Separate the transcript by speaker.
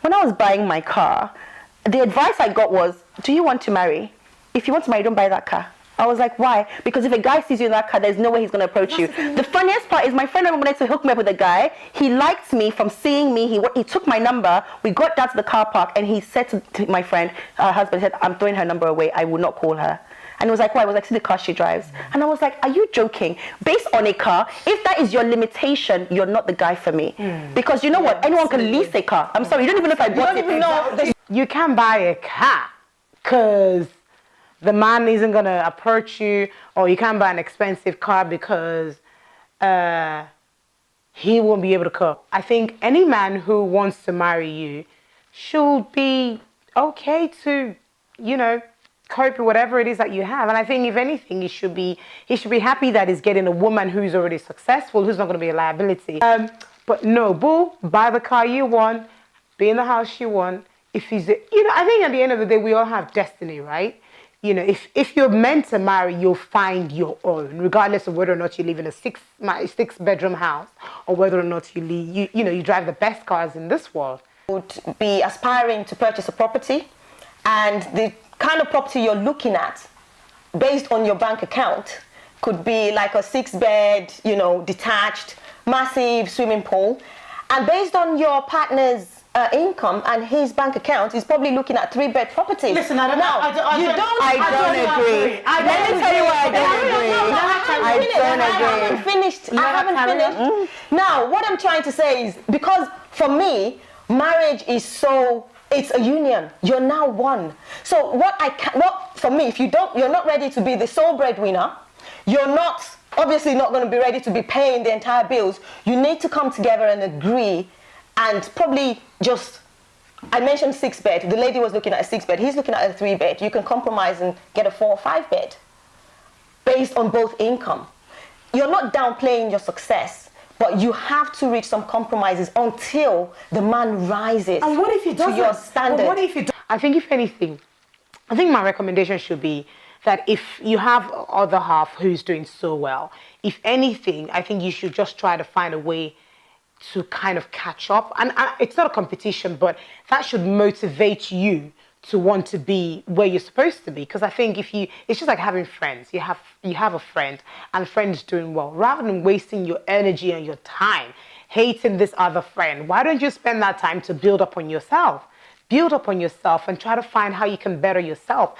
Speaker 1: When I was buying my car, the advice I got was, do you want to marry? If you want to marry, don't buy that car. I was like, why? Because if a guy sees you in that car, there's no way he's going to approach you. The funniest part is my friend wanted to hook me up with a guy. He liked me from seeing me. He took my number. We got down to the car park, and he said to my friend, her husband, said, I'm throwing her number away. I will not call her. And he was like, why? I was like, see the car she drives. And I was like, are you joking? Based on a car, if that is your limitation, you're not the guy for me. Because you know what? Anyone can lease a car. I'm sorry, you don't even know if I bought it.
Speaker 2: You don't even know. You can buy a car because the man isn't going to approach you, or you can't buy an expensive car because he won't be able to cope. I think any man who wants to marry you should be okay to, you know, cope with whatever it is that you have. And I think if anything, he should be happy that he's getting a woman who's already successful, who's not going to be a liability. But no, boo, buy the car you want, be in the house you want. If he's, you know, I think at the end of the day, we all have destiny, right? You know, if you're meant to marry, you'll find your own, regardless of whether or not you live in a six-bedroom house, or whether or not you drive the best cars in this world.
Speaker 3: Would be aspiring to purchase a property, and the kind of property you're looking at, based on your bank account, could be like a 6-bed, you know, detached, massive swimming pool, and based on your partner's income and his bank account, he's probably looking at 3-bed properties.
Speaker 2: Listen, I don't
Speaker 1: agree. Let me tell you why I
Speaker 3: haven't finished. Now, what I'm trying to say is, because for me, marriage is it's a union. You're now one. So for me, if you're not ready to be the sole breadwinner, you're obviously not going to be ready to be paying the entire bills. You need to come together and agree. And probably I mentioned 6-bed. The lady was looking at a 6-bed. He's looking at a 3-bed. You can compromise and get a 4 or 5-bed based on both income. You're not downplaying your success, but you have to reach some compromises until the man rises
Speaker 2: and what if he
Speaker 3: to your standard.
Speaker 2: What if he I think if anything, I think my recommendation should be that if you have other half who's doing so well, if anything, I think you should just try to find a way to kind of catch up. And it's not a competition, but that should motivate you to want to be where you're supposed to be. Because I think it's just like having friends. You have a friend, and the friend is doing well. Rather than wasting your energy and your time hating this other friend, why don't you spend that time to build up on yourself? Build up on yourself and try to find how you can better yourself.